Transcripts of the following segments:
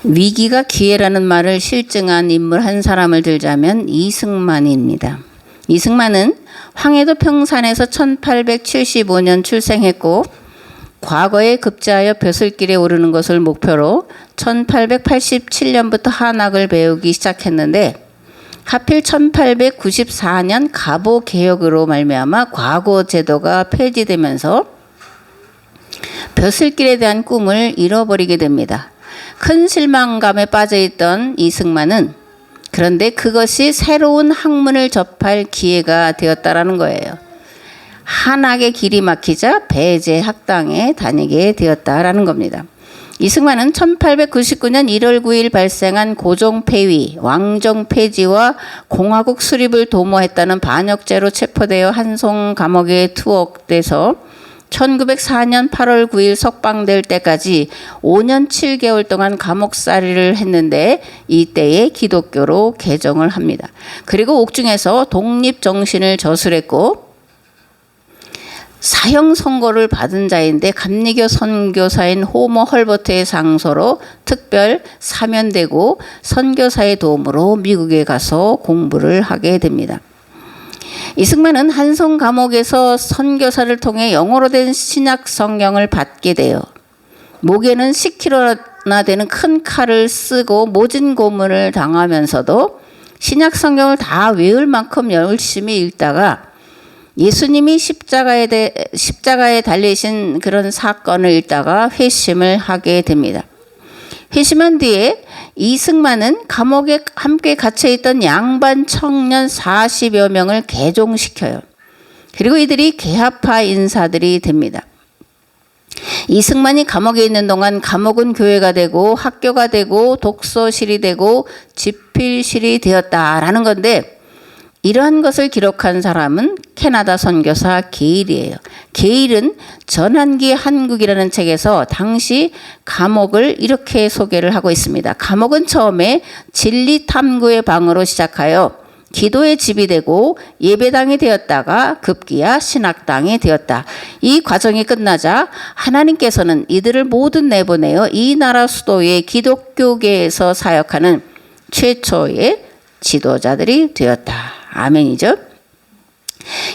위기가 기회라는 말을 실증한 인물 한 사람을 들자면 이승만입니다. 이승만은 황해도 평산에서 1875년 출생했고 과거에 급제하여 벼슬길에 오르는 것을 목표로 1887년부터 한학을 배우기 시작했는데 하필 1894년 갑오 개혁으로 말미암아 과거 제도가 폐지되면서 벼슬길에 대한 꿈을 잃어버리게 됩니다. 큰 실망감에 빠져있던 이승만은 그런데 그것이 새로운 학문을 접할 기회가 되었다라는 거예요. 한학의 길이 막히자 배제 학당에 다니게 되었다라는 겁니다. 이승만은 1899년 1월 9일 발생한 고종 폐위, 왕정 폐지와 공화국 수립을 도모했다는 반역죄로 체포되어 한송 감옥에 투옥돼서 1904년 8월 9일 석방될 때까지 5년 7개월 동안 감옥살이를 했는데 이때에 기독교로 개정을 합니다. 그리고 옥중에서 독립정신을 저술했고 사형 선고를 받은 자인데 감리교 선교사인 호모 헐버트의 상소로 특별 사면되고 선교사의 도움으로 미국에 가서 공부를 하게 됩니다. 이승만은 한송 감옥에서 선교사를 통해 영어로 된 신약 성경을 받게 돼요. 목에는 10kg나 되는 큰 칼을 쓰고 모진 고문을 당하면서도 신약 성경을 다 외울 만큼 열심히 읽다가 예수님이 십자가에 달리신 그런 사건을 읽다가 회심을 하게 됩니다. 회심한 뒤에 이승만은 감옥에 함께 갇혀있던 양반 청년 40여 명을 개종시켜요. 그리고 이들이 개화파 인사들이 됩니다. 이승만이 감옥에 있는 동안 감옥은 교회가 되고 학교가 되고 독서실이 되고 집필실이 되었다라는 건데 이러한 것을 기록한 사람은 캐나다 선교사 게일이에요. 게일은 전환기 한국이라는 책에서 당시 감옥을 이렇게 소개를 하고 있습니다. 감옥은 처음에 진리 탐구의 방으로 시작하여 기도의 집이 되고 예배당이 되었다가 급기야 신학당이 되었다. 이 과정이 끝나자 하나님께서는 이들을 모두 내보내어 이 나라 수도의 기독교계에서 사역하는 최초의 지도자들이 되었다. 아멘이죠.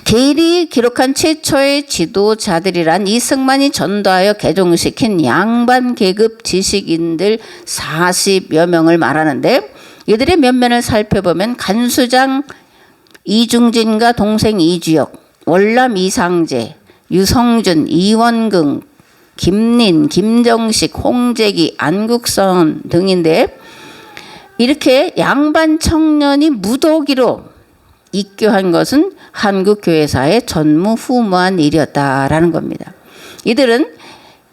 게일이 기록한 최초의 지도자들이란 이승만이 전도하여 개종시킨 양반 계급 지식인들 40여 명을 말하는데 이들의 면면을 살펴보면 간수장 이중진과 동생 이주혁, 월남 이상재, 유성준, 이원긍, 김린, 김정식, 홍재기, 안국선 등인데 이렇게 양반 청년이 무더기로 입교한 것은 한국 교회사의 전무후무한 일이었다라는 겁니다. 이들은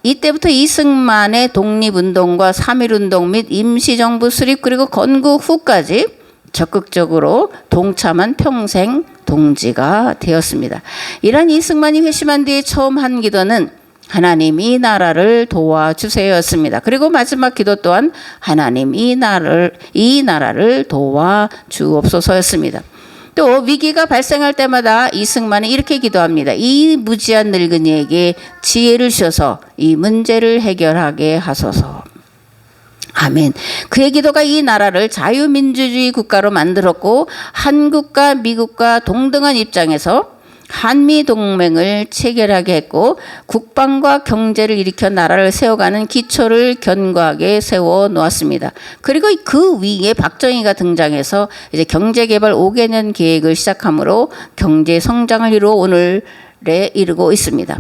이때부터 이승만의 독립운동과 3.1운동 및 임시정부 수립 그리고 건국 후까지 적극적으로 동참한 평생 동지가 되었습니다. 이런 이승만이 회심한 뒤에 처음 한 기도는 하나님 이 나라를 도와주세요였습니다. 그리고 마지막 기도 또한 하나님 이 나라를 도와주옵소서였습니다. 또 위기가 발생할 때마다 이승만은 이렇게 기도합니다. 이 무지한 늙은이에게 지혜를 주셔서 이 문제를 해결하게 하소서. 아멘. 그의 기도가 이 나라를 자유민주주의 국가로 만들었고 한국과 미국과 동등한 입장에서 한미동맹을 체결하게 했고 국방과 경제를 일으켜 나라를 세워가는 기초를 견고하게 세워 놓았습니다. 그리고 그 위에 박정희가 등장해서 이제 경제개발 5개년 계획을 시작함으로 경제 성장을 이루어 오늘에 이르고 있습니다.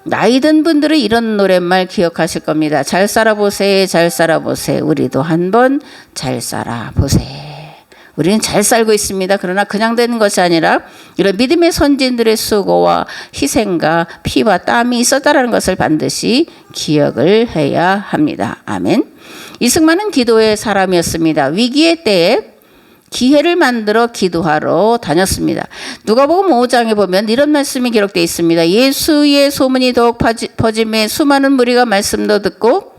나이 든 분들은 이런 노랫말 기억하실 겁니다. 잘 살아보세, 잘 살아보세. 우리도 한번 잘 살아보세. 우리는 잘 살고 있습니다. 그러나 그냥 되는 것이 아니라 이런 믿음의 선진들의 수고와 희생과 피와 땀이 있었다는 것을 반드시 기억을 해야 합니다. 아멘. 이승만은 기도의 사람이었습니다. 위기의 때에 기회를 만들어 기도하러 다녔습니다. 누가복음 5장에 보면 이런 말씀이 기록되어 있습니다. 예수의 소문이 더욱 퍼짐에 수많은 무리가 말씀도 듣고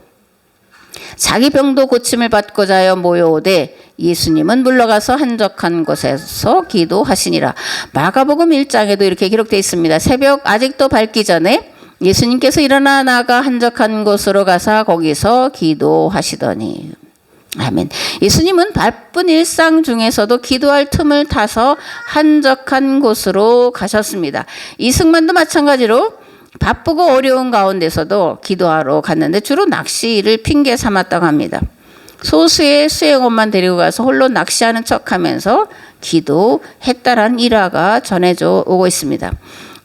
자기 병도 고침을 받고자 하여 모여오되 예수님은 물러가서 한적한 곳에서 기도하시니라. 마가복음 1장에도 이렇게 기록되어 있습니다. 새벽 아직도 밝기 전에 예수님께서 일어나 나가 한적한 곳으로 가사 거기서 기도하시더니 아멘. 예수님은 바쁜 일상 중에서도 기도할 틈을 타서 한적한 곳으로 가셨습니다. 이승만도 마찬가지로 바쁘고 어려운 가운데서도 기도하러 갔는데 주로 낚시를 핑계 삼았다고 합니다. 소수의 수행원만 데리고 가서 홀로 낚시하는 척하면서 기도했다라는 일화가 전해져 오고 있습니다.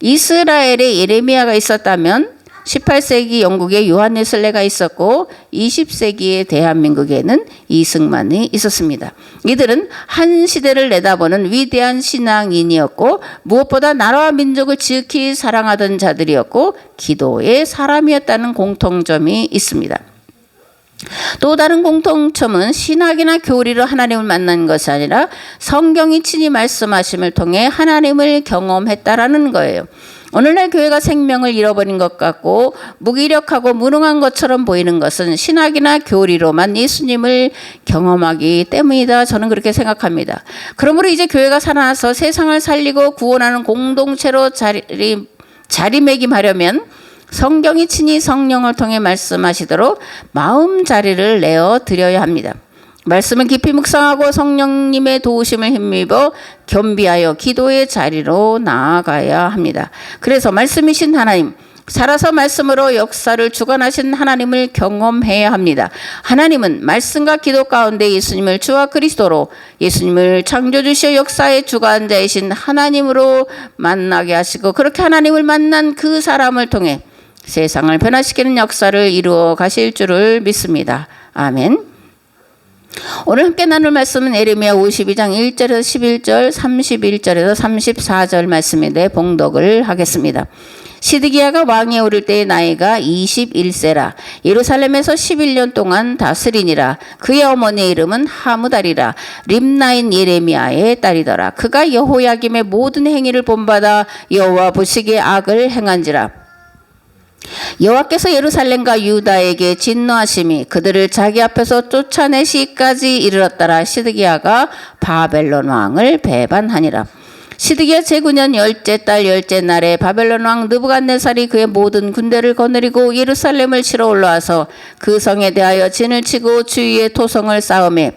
이스라엘에 예레미야가 있었다면 18세기 영국에 요한 웨슬레가 있었고 20세기의 대한민국에는 이승만이 있었습니다. 이들은 한 시대를 내다보는 위대한 신앙인이었고 무엇보다 나라와 민족을 지극히 사랑하던 자들이었고 기도의 사람이었다는 공통점이 있습니다. 또 다른 공통점은 신학이나 교리로 하나님을 만난 것이 아니라 성경이 친히 말씀하심을 통해 하나님을 경험했다라는 거예요. 오늘날 교회가 생명을 잃어버린 것 같고 무기력하고 무능한 것처럼 보이는 것은 신학이나 교리로만 예수님을 경험하기 때문이다. 저는 그렇게 생각합니다. 그러므로 이제 교회가 살아나서 세상을 살리고 구원하는 공동체로 자리매김하려면 성경이 친히 성령을 통해 말씀하시도록 마음자리를 내어 드려야 합니다. 말씀을 깊이 묵상하고 성령님의 도우심을 힘입어 겸비하여 기도의 자리로 나아가야 합니다. 그래서 말씀이신 하나님, 살아서 말씀으로 역사를 주관하신 하나님을 경험해야 합니다. 하나님은 말씀과 기도 가운데 예수님을 주와 그리스도로, 예수님을 창조주시오 역사의 주관자이신 하나님으로 만나게 하시고 그렇게 하나님을 만난 그 사람을 통해 세상을 변화시키는 역사를 이루어 가실 줄을 믿습니다. 아멘. 오늘 함께 나눌 말씀은 예레미야 52장 1절에서 11절, 31절에서 34절 말씀인데 봉독을 하겠습니다. 시드기야가 왕에 오를 때의 나이가 21세라. 예루살렘에서 11년 동안 다스리니라. 그의 어머니의 이름은 하무달이라. 림나인 예레미야의 딸이더라. 그가 여호야김의 모든 행위를 본받아 여호와 보시기에 악을 행한지라. 여호와께서 예루살렘과 유다에게 진노하심이 그들을 자기 앞에서 쫓아내시기까지 이르렀더라. 시드기야가 바벨론 왕을 배반하니라. 시드기야 제9년 10째 달 10째 날에 바벨론 왕 느부갓네살이 그의 모든 군대를 거느리고 예루살렘을 치러 올라와서 그 성에 대하여 진을 치고 주위에 토성을 쌓으매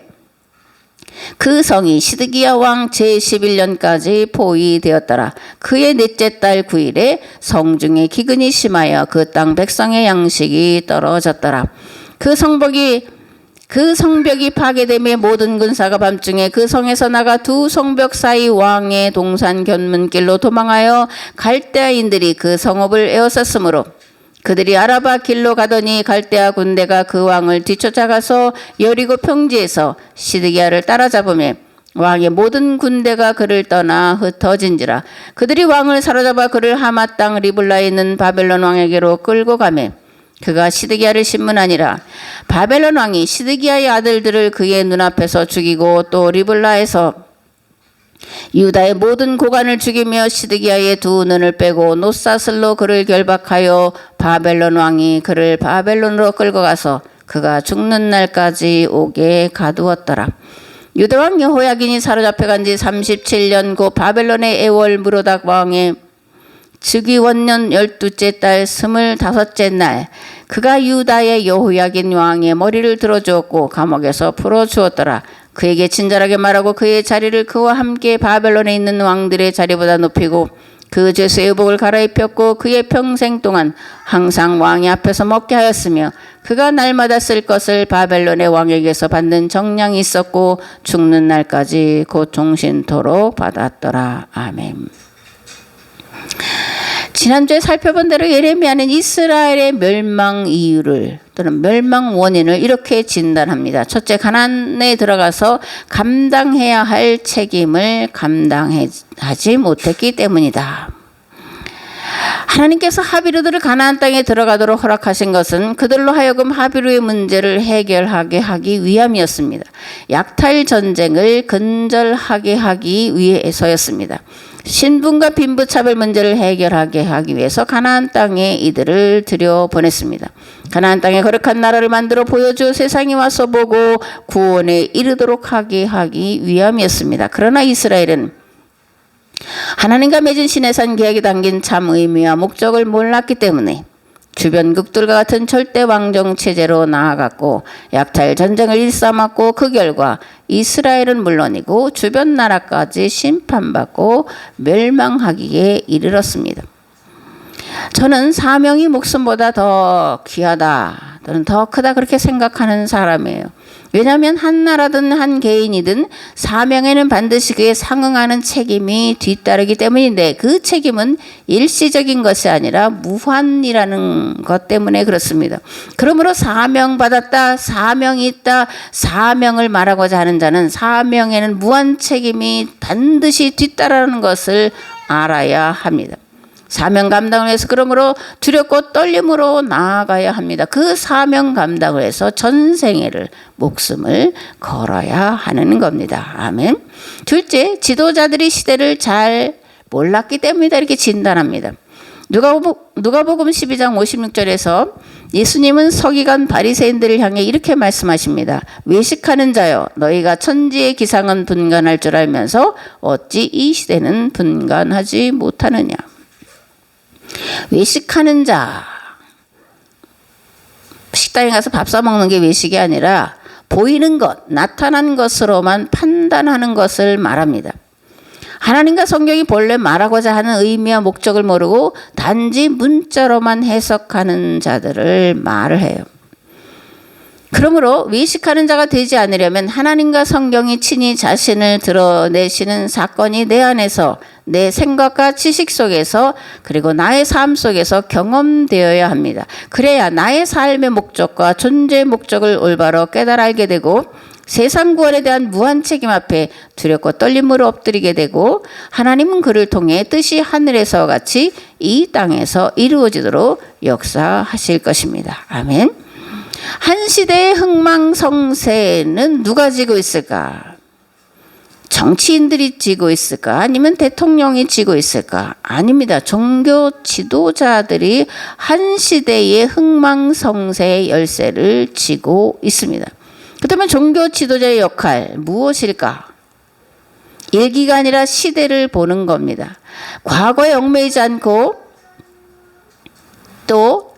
그 성이 시드기야 왕 제11년까지 포위되었더라. 그의 넷째 달 9일에 성중에 기근이 심하여 그 땅 백성의 양식이 떨어졌더라. 그 성벽이 파괴됨에 모든 군사가 밤중에 그 성에서 나가 두 성벽 사이 왕의 동산 견문길로 도망하여 갈대아인들이 그 성읍을 에워쌌으므로 그들이 아라바 길로 가더니 갈대아 군대가 그 왕을 뒤쫓아가서 여리고 평지에서 시드기야를 따라잡으며 왕의 모든 군대가 그를 떠나 흩어진지라. 그들이 왕을 사로잡아 그를 하마 땅 리블라에 있는 바벨론 왕에게로 끌고 가매 그가 시드기야를 신문하니라. 바벨론 왕이 시드기야의 아들들을 그의 눈앞에서 죽이고 또 리블라에서 유다의 모든 고관을 죽이며 시드기야의 두 눈을 빼고 노사슬로 그를 결박하여 바벨론 왕이 그를 바벨론으로 끌고 가서 그가 죽는 날까지 오게 가두었더라. 유다 왕 여호야긴이 사로잡혀 간 지 37년 고 바벨론의 애월 무로닥 왕의 즉위원년 12째 달 25째 날 그가 유다의 여호야긴 왕의 머리를 들어주었고 감옥에서 풀어주었더라. 그에게 친절하게 말하고 그의 자리를 그와 함께 바벨론에 있는 왕들의 자리보다 높이고 그 죄수의 의복을 갈아입혔고 그의 평생 동안 항상 왕의 앞에서 먹게 하였으며 그가 날마다 쓸 것을 바벨론의 왕에게서 받는 정량이 있었고 죽는 날까지 곧 종신토록 받았더라. 아멘. 지난주에 살펴본 대로 예레미야는 이스라엘의 멸망 이유를 또는 멸망 원인을 이렇게 진단합니다. 첫째, 가나안에 들어가서 감당해야 할 책임을 감당하지 못했기 때문이다. 하나님께서 하비루들을 가나안 땅에 들어가도록 허락하신 것은 그들로 하여금 하비루의 문제를 해결하게 하기 위함이었습니다. 약탈 전쟁을 근절하게 하기 위해서였습니다. 신분과 빈부차별 문제를 해결하게 하기 위해서 가나안 땅에 이들을 들여보냈습니다. 가나안 땅에 거룩한 나라를 만들어 보여줘 세상에 와서 보고 구원에 이르도록 하게 하기 위함이었습니다. 그러나 이스라엘은 하나님과 맺은 시내산 계약에 담긴 참 의미와 목적을 몰랐기 때문에 주변국들과 같은 절대 왕정 체제로 나아갔고 약탈 전쟁을 일삼았고 그 결과 이스라엘은 물론이고 주변 나라까지 심판받고 멸망하기에 이르렀습니다. 저는 사명이 목숨보다 더 귀하다 또는 더 크다 그렇게 생각하는 사람이에요. 왜냐하면 한 나라든 한 개인이든 사명에는 반드시 그에 상응하는 책임이 뒤따르기 때문인데 그 책임은 일시적인 것이 아니라 무한이라는 것 때문에 그렇습니다. 그러므로 사명받았다, 사명이 있다, 사명을 말하고자 하는 자는 사명에는 무한 책임이 반드시 뒤따르는 것을 알아야 합니다. 사명 감당을 해서 그러므로 두렵고 떨림으로 나아가야 합니다. 그 사명 감당을 해서 전생애를 목숨을 걸어야 하는 겁니다. 아멘. 둘째, 지도자들이 시대를 잘 몰랐기 때문이다 이렇게 진단합니다. 누가복음 12장 56절에서 예수님은 서기관 바리새인들을 향해 이렇게 말씀하십니다. 외식하는 자여, 너희가 천지의 기상은 분간할 줄 알면서 어찌 이 시대는 분간하지 못하느냐. 외식하는 자, 식당에 가서 밥 사 먹는 게 외식이 아니라 보이는 것, 나타난 것으로만 판단하는 것을 말합니다. 하나님과 성경이 본래 말하고자 하는 의미와 목적을 모르고 단지 문자로만 해석하는 자들을 말을 해요. 그러므로 외식하는 자가 되지 않으려면 하나님과 성경이 친히 자신을 드러내시는 사건이 내 안에서 내 생각과 지식 속에서 그리고 나의 삶 속에서 경험되어야 합니다. 그래야 나의 삶의 목적과 존재의 목적을 올바로 깨달아 알게 되고 세상 구원에 대한 무한 책임 앞에 두렵고 떨림으로 엎드리게 되고 하나님은 그를 통해 뜻이 하늘에서와 같이 이 땅에서 이루어지도록 역사하실 것입니다. 아멘. 한 시대의 흥망성쇠는 누가 지고 있을까? 정치인들이 지고 있을까? 아니면 대통령이 지고 있을까? 아닙니다. 종교 지도자들이 한 시대의 흥망성쇠의 열쇠를 지고 있습니다. 그렇다면 종교 지도자의 역할 무엇일까? 일기가 아니라 시대를 보는 겁니다. 과거에 얽매이지 않고 또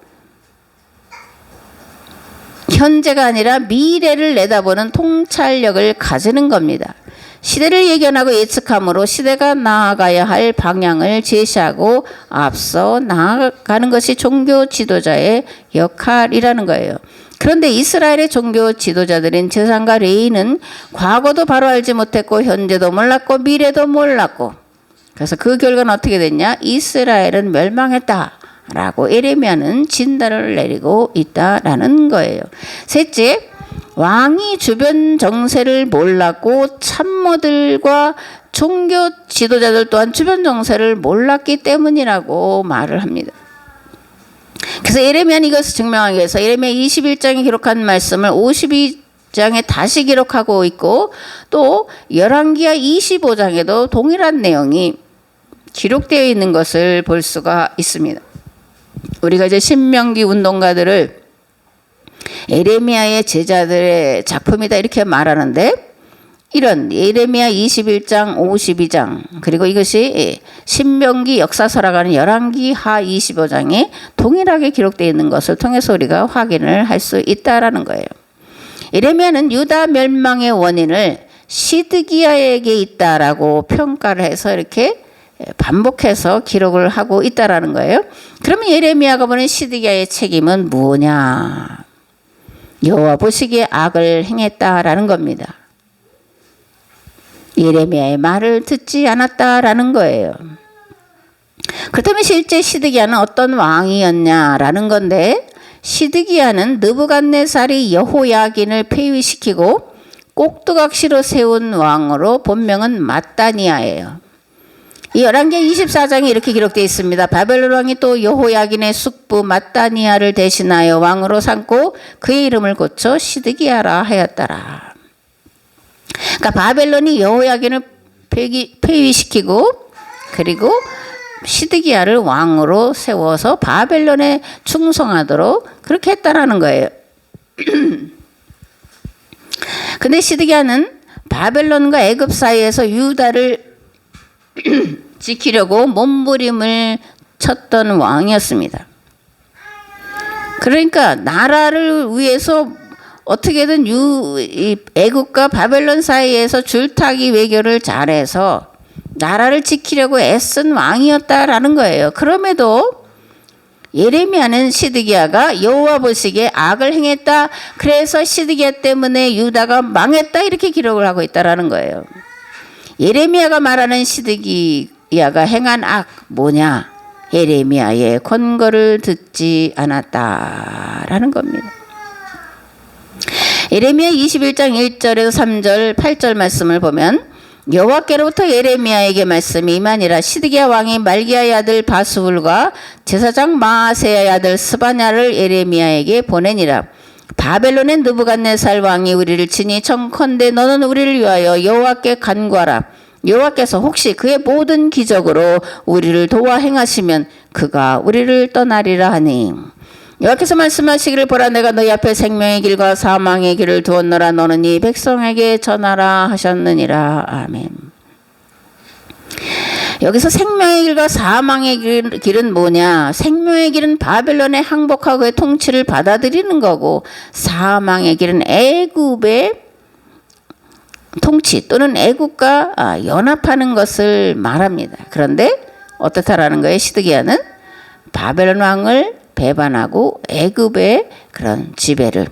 현재가 아니라 미래를 내다보는 통찰력을 가지는 겁니다. 시대를 예견하고 예측함으로 시대가 나아가야 할 방향을 제시하고 앞서 나아가는 것이 종교 지도자의 역할이라는 거예요. 그런데 이스라엘의 종교 지도자들인 제사장과 레위인은 과거도 바로 알지 못했고 현재도 몰랐고 미래도 몰랐고 그래서 그 결과는 어떻게 됐냐? 이스라엘은 멸망했다. 라고 예레미야는 진단을 내리고 있다라는 거예요. 셋째, 왕이 주변 정세를 몰랐고 참모들과 종교 지도자들 또한 주변 정세를 몰랐기 때문이라고 말을 합니다. 그래서 예레미야는 이것을 증명하기 위해서 예레미야 21장에 기록한 말씀을 52장에 다시 기록하고 있고 또 열왕기하 25장에도 동일한 내용이 기록되어 있는 것을 볼 수가 있습니다. 우리가 이제 신명기 운동가들을 예레미야의 제자들의 작품이다 이렇게 말하는데 이런 예레미야 21장, 52장 그리고 이것이 신명기 역사서라고 하는 열왕기하 25장에 동일하게 기록되어 있는 것을 통해서 우리가 확인을 할 수 있다라는 거예요. 예레미야는 유다 멸망의 원인을 시드기야에게 있다라고 평가를 해서 이렇게 반복해서 기록을 하고 있다라는 거예요. 그러면 예레미야가 보는 시드기야의 책임은 뭐냐? 여호와 보시기에 악을 행했다라는 겁니다. 예레미야의 말을 듣지 않았다라는 거예요. 그렇다면 실제 시드기야는 어떤 왕이었냐라는 건데 시드기야는 느부갓네살이 여호야긴을 폐위시키고 꼭두각시로 세운 왕으로 본명은 마따니아예요. 이 열왕기하 24장에 이렇게 기록되어 있습니다. 바벨론 왕이 또 여호야긴의 숙부 마따니아를 대신하여 왕으로 삼고 그의 이름을 고쳐 시드기야라 하였더라. 그러니까 바벨론이 여호야긴을 폐위시키고 그리고 시드기야를 왕으로 세워서 바벨론에 충성하도록 그렇게 했다라는 거예요. 근데 시드기야는 바벨론과 애굽 사이에서 유다를 지키려고 몸부림을 쳤던 왕이었습니다. 그러니까 나라를 위해서 어떻게든 이 애국과 바벨론 사이에서 줄타기 외교를 잘해서 나라를 지키려고 애쓴 왕이었다라는 거예요. 그럼에도 예레미야는 시드기야가 여호와 보시기에 악을 행했다. 그래서 시드기야 때문에 유다가 망했다. 이렇게 기록을 하고 있다라는 거예요. 예레미야가 말하는 시드기야가 행한 악 뭐냐? 예레미야의 권고를 듣지 않았다라는 겁니다. 예레미야 21장 1절에서 3절 8절 말씀을 보면 여호와께로부터 예레미야에게 말씀이 임하니라. 시드기야 왕이 말기야의 아들 바스훌과 제사장 마아세야의 아들 스바냐를 예레미야에게 보내니라. 바벨론의 느부갓네살 왕이 우리를 치니 청컨대 너는 우리를 위하여 여호와께 간구하라. 여호와께서 혹시 그의 모든 기적으로 우리를 도와 행하시면 그가 우리를 떠나리라 하니 여호와께서 말씀하시기를 보라 내가 너희 앞에 생명의 길과 사망의 길을 두었노라 너는 이 백성에게 전하라 하셨느니라. 아멘. 여기서 생명의 길과 사망의 길은 뭐냐? 생명의 길은 바벨론의 항복하고 그의 통치를 받아들이는 거고 사망의 길은 애굽의 통치 또는 애국과 연합하는 것을 말합니다. 그런데 어떻다라는 거예요? 시드기야는 바벨론 왕을 배반하고 애굽의 그런 지배를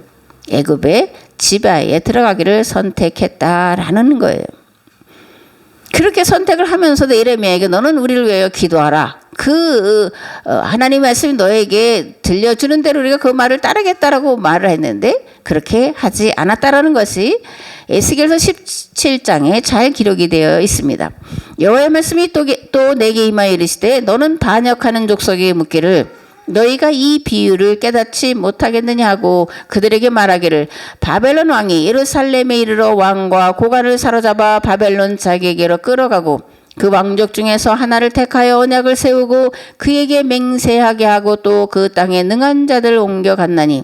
애굽의 지배에 들어가기를 선택했다라는 거예요. 그렇게 선택을 하면서도 예레미야에게 너는 우리를 위하여 기도하라. 하나님의 말씀이 너에게 들려주는 대로 우리가 그 말을 따르겠다라고 말을 했는데 그렇게 하지 않았다라는 것이 에스겔서 17장에 잘 기록이 되어 있습니다. 여호와의 말씀이 또 내게 임하여 이르시되 너는 반역하는 족속에게 묻기를 너희가 이 비유를 깨닫지 못하겠느냐 하고 그들에게 말하기를 바벨론 왕이 예루살렘에 이르러 왕과 고관을 사로잡아 바벨론 자기에게로 끌어가고 그 왕족 중에서 하나를 택하여 언약을 세우고 그에게 맹세하게 하고 또 그 땅에 능한 자들을 옮겨갔나니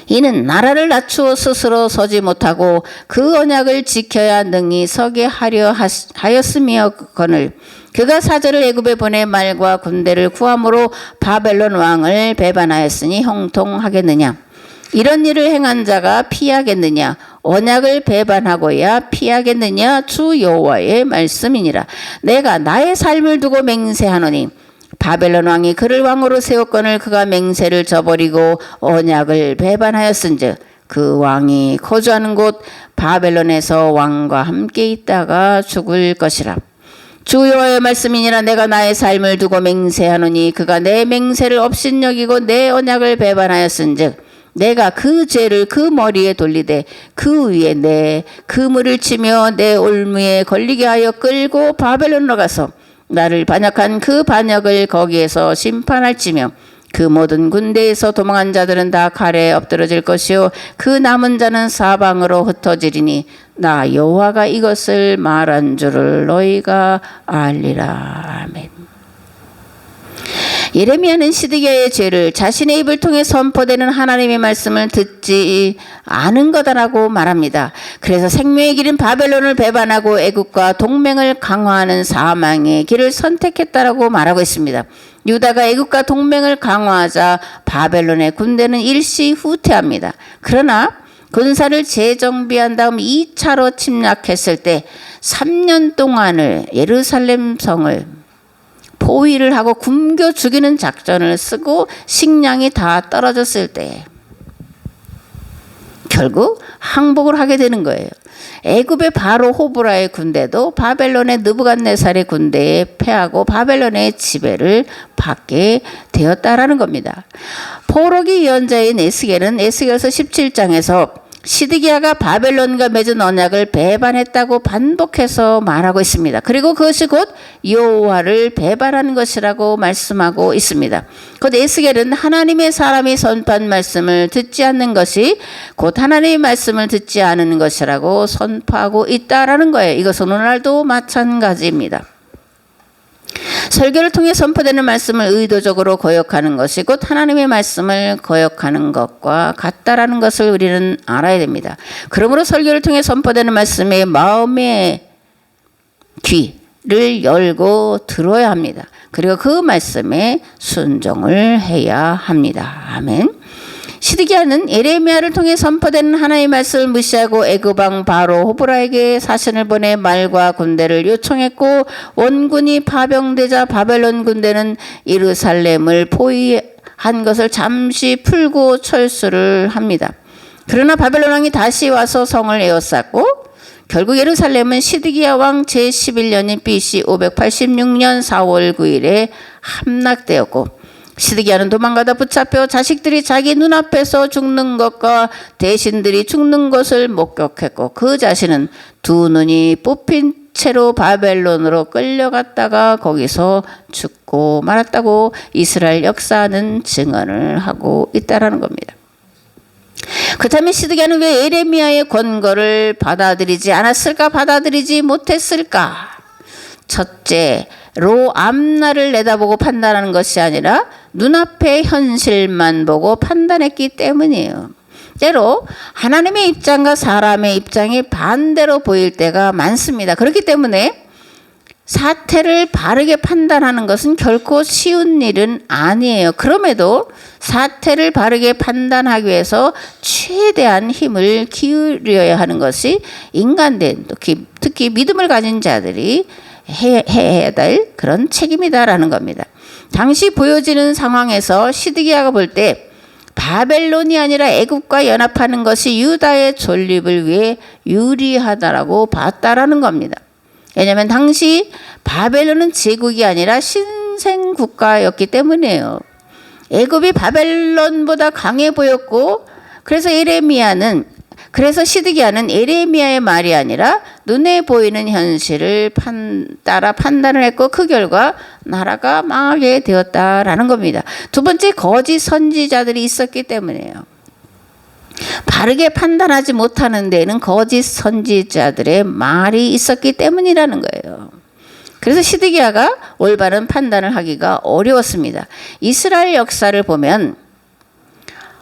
이는 나라를 낮추어 스스로 서지 못하고 그 언약을 지켜야 능히 서게 하려 하였으며거늘 그가 사절을 애굽에 보내 말과 군대를 구함으로 바벨론 왕을 배반하였으니 형통하겠느냐? 이런 일을 행한 자가 피하겠느냐? 언약을 배반하고야 피하겠느냐? 주 여호와의 말씀이니라. 내가 나의 삶을 두고 맹세하노니 바벨론 왕이 그를 왕으로 세웠거늘 그가 맹세를 저버리고 언약을 배반하였은즉 그 왕이 거주하는 곳 바벨론에서 왕과 함께 있다가 죽을 것이라. 주 여호와의 말씀이니라. 내가 나의 삶을 두고 맹세하노니 그가 내 맹세를 업신여기고 내 언약을 배반하였은즉 내가 그 죄를 그 머리에 돌리되 그 위에 내 그물을 치며 내 올무에 걸리게 하여 끌고 바벨론으로 가서 나를 반역한 그 반역을 거기에서 심판할지며 그 모든 군대에서 도망한 자들은 다 칼에 엎드러질 것이요 그 남은 자는 사방으로 흩어지리니 나 여호와가 이것을 말한 줄을 너희가 알리라. 아멘. 예레미야는 시드기야의 죄를 자신의 입을 통해 선포되는 하나님의 말씀을 듣지 않은 거다라고 말합니다. 그래서 생명의 길인 바벨론을 배반하고 애국과 동맹을 강화하는 사망의 길을 선택했다라고 말하고 있습니다. 유다가 애국과 동맹을 강화하자 바벨론의 군대는 일시 후퇴합니다. 그러나 군사를 재정비한 다음 2차로 침략했을 때 3년 동안을 예루살렘 성을 포위를 하고 굶겨 죽이는 작전을 쓰고 식량이 다 떨어졌을 때 결국 항복을 하게 되는 거예요. 애굽의 바로 호브라의 군대도 바벨론의 느부갓네살의 군대에 패하고 바벨론의 지배를 받게 되었다라는 겁니다. 포로기 예언자인 에스겔은 에스겔서 17장에서 시드기야가 바벨론과 맺은 언약을 배반했다고 반복해서 말하고 있습니다. 그리고 그것이 곧 여호와를 배반하는 것이라고 말씀하고 있습니다. 곧 에스겔은 하나님의 사람이 선포한 말씀을 듣지 않는 것이 곧 하나님의 말씀을 듣지 않는 것이라고 선포하고 있다라는 거예요. 이것은 오늘날도 마찬가지입니다. 설교를 통해 선포되는 말씀을 의도적으로 거역하는 것이 곧 하나님의 말씀을 거역하는 것과 같다라는 것을 우리는 알아야 됩니다. 그러므로 설교를 통해 선포되는 말씀에 마음의 귀를 열고 들어야 합니다. 그리고 그 말씀에 순종을 해야 합니다. 아멘. 시드기야는 예레미야를 통해 선포되는 하나님의 말씀을 무시하고 애굽 왕 바로 호브라에게 사신을 보내 말과 군대를 요청했고, 원군이 파병되자 바벨론 군대는 예루살렘을 포위한 것을 잠시 풀고 철수를 합니다. 그러나 바벨론 왕이 다시 와서 성을 에워쌌고, 결국 예루살렘은 시드기야 왕 제11년인 BC 586년 4월 9일에 함락되었고, 시드기야는 도망가다 붙잡혀 자식들이 자기 눈앞에서 죽는 것과 대신들이 죽는 것을 목격했고, 그 자신은 두 눈이 뽑힌 채로 바벨론으로 끌려갔다가 거기서 죽고 말았다고 이스라엘 역사는 증언을 하고 있다라는 겁니다. 그렇다면 시드기야는 왜 예레미야의 권고를 받아들이지 않았을까? 받아들이지 못했을까? 첫째로 앞날을 내다보고 판단하는 것이 아니라 눈앞의 현실만 보고 판단했기 때문이에요. 때로 하나님의 입장과 사람의 입장이 반대로 보일 때가 많습니다. 그렇기 때문에 사태를 바르게 판단하는 것은 결코 쉬운 일은 아니에요. 그럼에도 사태를 바르게 판단하기 위해서 최대한 힘을 기울여야 하는 것이 인간된, 특히 믿음을 가진 자들이 해야 될 그런 책임이다라는 겁니다. 당시 보여지는 상황에서 시드기야가 볼 때 바벨론이 아니라 애굽과 연합하는 것이 유다의 존립을 위해 유리하다라고 봤다라는 겁니다. 왜냐하면 당시 바벨론은 제국이 아니라 신생 국가였기 때문이에요. 애굽이 바벨론보다 강해 보였고, 그래서 시드기야는 예레미야의 말이 아니라 눈에 보이는 현실을 따라 판단을 했고, 그 결과 나라가 망하게 되었다라는 겁니다. 두 번째, 거짓 선지자들이 있었기 때문이에요. 바르게 판단하지 못하는 데에는 거짓 선지자들의 말이 있었기 때문이라는 거예요. 그래서 시드기야가 올바른 판단을 하기가 어려웠습니다. 이스라엘 역사를 보면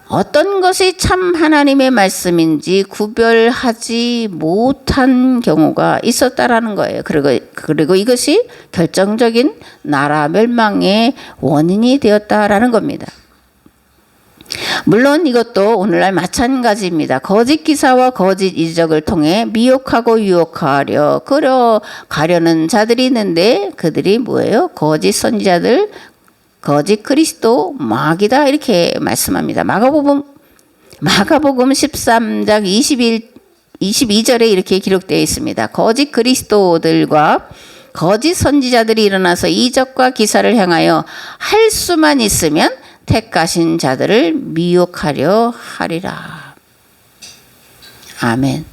어떤 것이 참 하나님의 말씀인지 구별하지 못한 경우가 있었다라는 거예요. 그리고 이것이 결정적인 나라 멸망의 원인이 되었다라는 겁니다. 물론 이것도 오늘날 마찬가지입니다. 거짓 기사와 거짓 이적을 통해 미혹하고 유혹하려 끌어가려는 자들이 있는데, 그들이 뭐예요? 거짓 선지자들, 거짓 그리스도, 마귀다, 이렇게 말씀합니다. 마가복음 13장 22절에 이렇게 기록되어 있습니다. 거짓 그리스도들과 거짓 선지자들이 일어나서 이적과 기사를 행하여 할 수만 있으면 택하신 자들을 미혹하려 하리라. 아멘.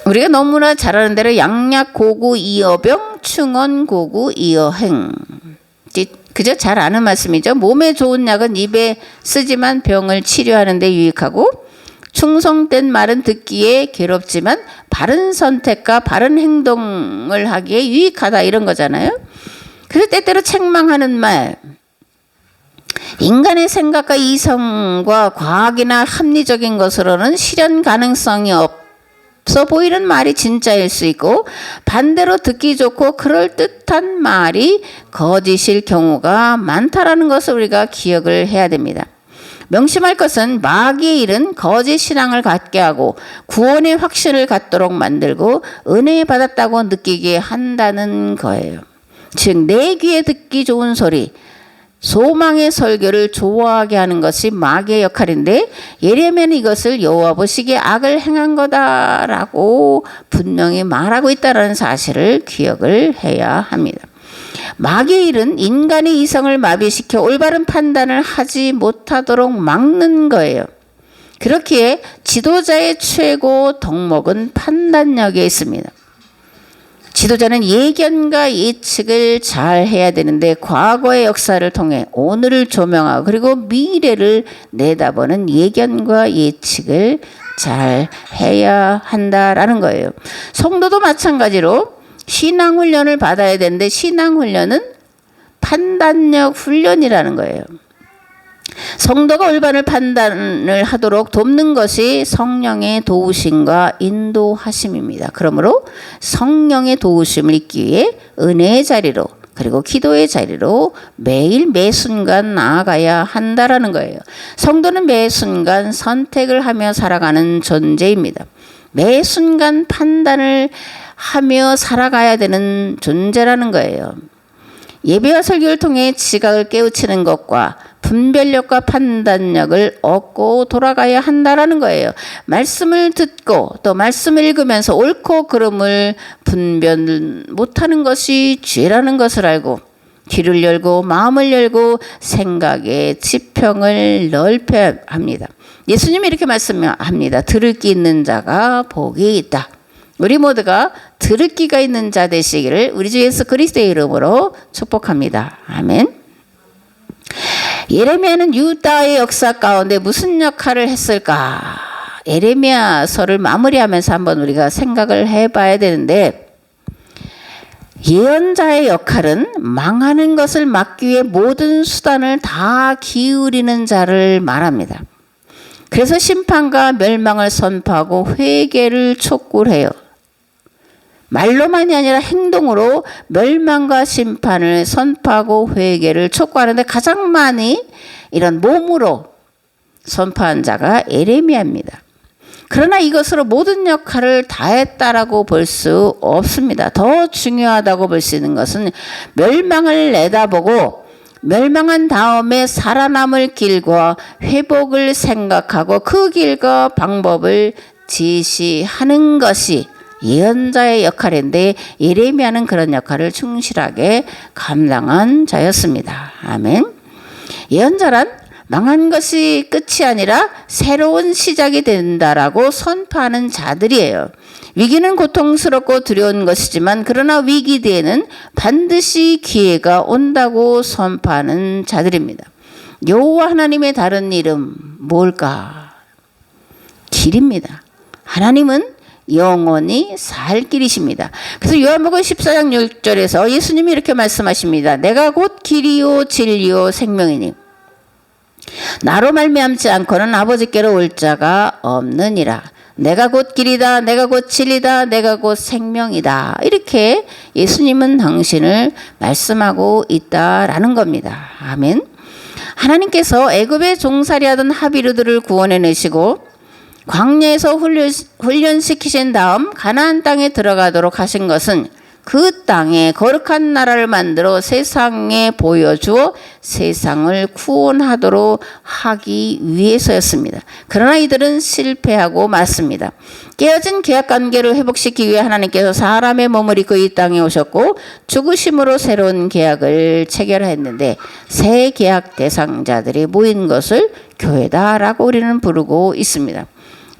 우리가 너무나 잘 아는 대로 양약 고구 이어병, 충언 고구 이어행. 그저 잘 아는 말씀이죠. 몸에 좋은 약은 입에 쓰지만 병을 치료하는 데 유익하고, 충성된 말은 듣기에 괴롭지만 바른 선택과 바른 행동을 하기에 유익하다, 이런 거잖아요. 그래서 때때로 책망하는 말, 인간의 생각과 이성과 과학이나 합리적인 것으로는 실현 가능성이 없어 보이는 말이 진짜일 수 있고, 반대로 듣기 좋고 그럴듯한 말이 거짓일 경우가 많다라는 것을 우리가 기억을 해야 됩니다. 명심할 것은 마귀의 일은 거짓 신앙을 갖게 하고 구원의 확신을 갖도록 만들고 은혜 받았다고 느끼게 한다는 거예요. 즉, 내 귀에 듣기 좋은 소리, 소망의 설교를 좋아하게 하는 것이 마귀의 역할인데, 예레미야는 이것을 여호와 보시기에 악을 행한 거다라고 분명히 말하고 있다는 사실을 기억을 해야 합니다. 마귀의 일은 인간의 이성을 마비시켜 올바른 판단을 하지 못하도록 막는 거예요. 그렇기에 지도자의 최고 덕목은 판단력에 있습니다. 지도자는 예견과 예측을 잘 해야 되는데, 과거의 역사를 통해 오늘을 조명하고 그리고 미래를 내다보는 예견과 예측을 잘 해야 한다라는 거예요. 성도도 마찬가지로 신앙훈련을 받아야 되는데, 신앙훈련은 판단력 훈련이라는 거예요. 성도가 올바른 판단을 하도록 돕는 것이 성령의 도우심과 인도하심입니다. 그러므로 성령의 도우심을 잊기 위해 은혜의 자리로 그리고 기도의 자리로 매일 매 순간 나아가야 한다라는 거예요. 성도는 매 순간 선택을 하며 살아가는 존재입니다. 매 순간 판단을 하며 살아가야 되는 존재라는 거예요. 예배와 설교를 통해 지각을 깨우치는 것과 분별력과 판단력을 얻고 돌아가야 한다라는 거예요. 말씀을 듣고 또 말씀을 읽으면서 옳고 그름을 분별 못하는 것이 죄라는 것을 알고 귀를 열고 마음을 열고 생각의 지평을 넓혀야 합니다. 예수님이 이렇게 말씀합니다. 들을 귀 있는 자가 복이 있다. 우리 모두가 들을 귀가 있는 자 되시기를 우리 주 예수 그리스도의 이름으로 축복합니다. 아멘. 예레미야는 유다의 역사 가운데 무슨 역할을 했을까? 예레미야서를 마무리하면서 한번 우리가 생각을 해봐야 되는데, 예언자의 역할은 망하는 것을 막기 위해 모든 수단을 다 기울이는 자를 말합니다. 그래서 심판과 멸망을 선포하고 회개를 촉구를 해요. 말로만이 아니라 행동으로 멸망과 심판을 선포하고 회개를 촉구하는데 가장 많이 이런 몸으로 선포한 자가 예레미야입니다. 그러나 이것으로 모든 역할을 다했다라고 볼 수 없습니다. 더 중요하다고 볼 수 있는 것은 멸망을 내다보고 멸망한 다음에 살아남을 길과 회복을 생각하고 그 길과 방법을 지시하는 것이 예언자의 역할인데, 예레미야는 그런 역할을 충실하게 감당한 자였습니다. 아멘. 예언자란 망한 것이 끝이 아니라 새로운 시작이 된다라고 선포하는 자들이에요. 위기는 고통스럽고 두려운 것이지만 그러나 위기 뒤에는 반드시 기회가 온다고 선포하는 자들입니다. 여호와 하나님의 다른 이름 뭘까? 길입니다. 하나님은 영원히 살 길이십니다. 그래서 요한복음 14장 6절에서 예수님이 이렇게 말씀하십니다. 내가 곧 길이요 진리요 생명이니 나로 말미암지 않고는 아버지께로 올 자가 없느니라. 내가 곧 길이다, 내가 곧 진리다, 내가 곧 생명이다. 이렇게 예수님은 당신을 말씀하고 있다라는 겁니다. 아멘. 하나님께서 애굽에 종살이하던 하비르들을 구원해내시고 광야에서 훈련시키신 다음 가나안 땅에 들어가도록 하신 것은 그 땅에 거룩한 나라를 만들어 세상에 보여주어 세상을 구원하도록 하기 위해서였습니다. 그러나 이들은 실패하고 말습니다. 깨어진 계약관계를 회복시키기 위해 하나님께서 사람의 몸을 입고 이 땅에 오셨고 죽으심으로 새로운 계약을 체결했는데 새 계약 대상자들이 모인 것을 교회다라고 우리는 부르고 있습니다.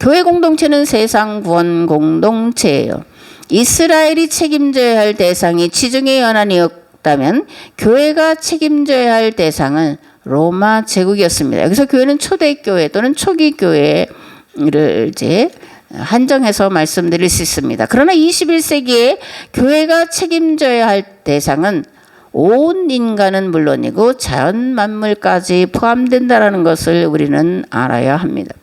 교회 공동체는 세상 구원 공동체예요. 이스라엘이 책임져야 할 대상이 지중해 연안이었다면 교회가 책임져야 할 대상은 로마 제국이었습니다. 여기서 교회는 초대교회 또는 초기 교회를 이제 한정해서 말씀드릴 수 있습니다. 그러나 21세기에 교회가 책임져야 할 대상은 온 인간은 물론이고 자연 만물까지 포함된다는 것을 우리는 알아야 합니다.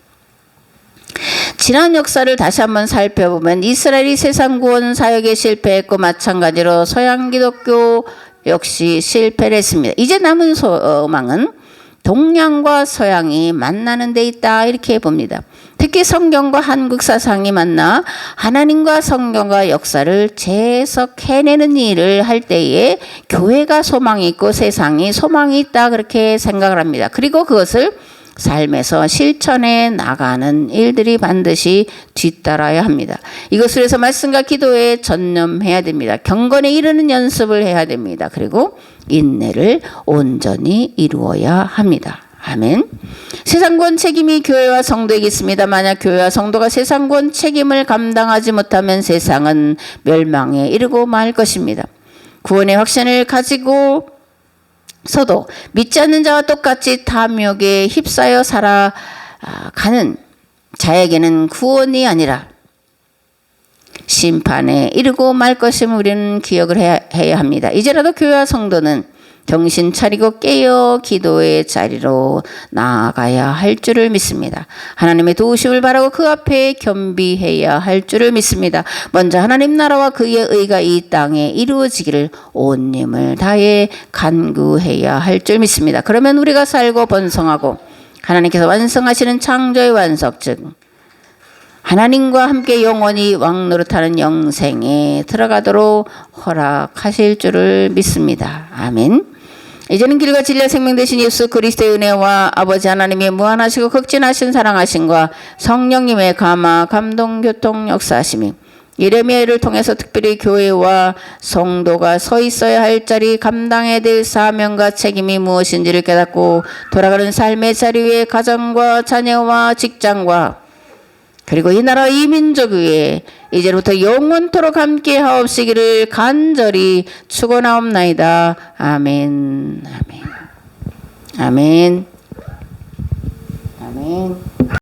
지난 역사를 다시 한번 살펴보면 이스라엘이 세상 구원 사역에 실패했고 마찬가지로 서양 기독교 역시 실패를 했습니다. 이제 남은 소망은 동양과 서양이 만나는 데 있다 이렇게 봅니다. 특히 성경과 한국 사상이 만나 하나님과 성경과 역사를 재해석해내는 일을 할 때에 교회가 소망이 있고 세상이 소망이 있다 그렇게 생각을 합니다. 그리고 그것을 삶에서 실천해 나가는 일들이 반드시 뒤따라야 합니다. 이것을 위해서 말씀과 기도에 전념해야 됩니다. 경건에 이르는 연습을 해야 됩니다. 그리고 인내를 온전히 이루어야 합니다. 아멘. 세상권 책임이 교회와 성도에게 있습니다. 만약 교회와 성도가 세상권 책임을 감당하지 못하면 세상은 멸망에 이르고 말 것입니다. 구원의 확신을 가지고 서도 믿지 않는 자와 똑같이 탐욕에 휩싸여 살아가는 자에게는 구원이 아니라 심판에 이르고 말 것임을 우리는 기억을 해야 합니다. 이제라도 교회와 성도는 정신 차리고 깨어 기도의 자리로 나아가야 할 줄을 믿습니다. 하나님의 도우심을 바라고 그 앞에 겸비해야 할 줄을 믿습니다. 먼저 하나님 나라와 그의 의가 이 땅에 이루어지기를 온 힘을 다해 간구해야 할 줄 믿습니다. 그러면 우리가 살고 번성하고 하나님께서 완성하시는 창조의 완성, 즉 하나님과 함께 영원히 왕노릇하는 영생에 들어가도록 허락하실 줄을 믿습니다. 아멘. 이제는 길과 진리와 생명 되신 예수 그리스도의 은혜와 아버지 하나님의 무한하시고 극진하신 사랑하심과 성령님의 감화 감동 교통 역사하심이 예레미야를 통해서 특별히 교회와 성도가 서 있어야 할 자리, 감당해야 될 사명과 책임이 무엇인지를 깨닫고 돌아가는 삶의 자리 위에 가정과 자녀와 직장과 그리고 이 나라 이 민족 위에 이제부터 영원토록 함께 하옵시기를 간절히 축원하옵나이다. 아멘. 아멘. 아멘. 아멘.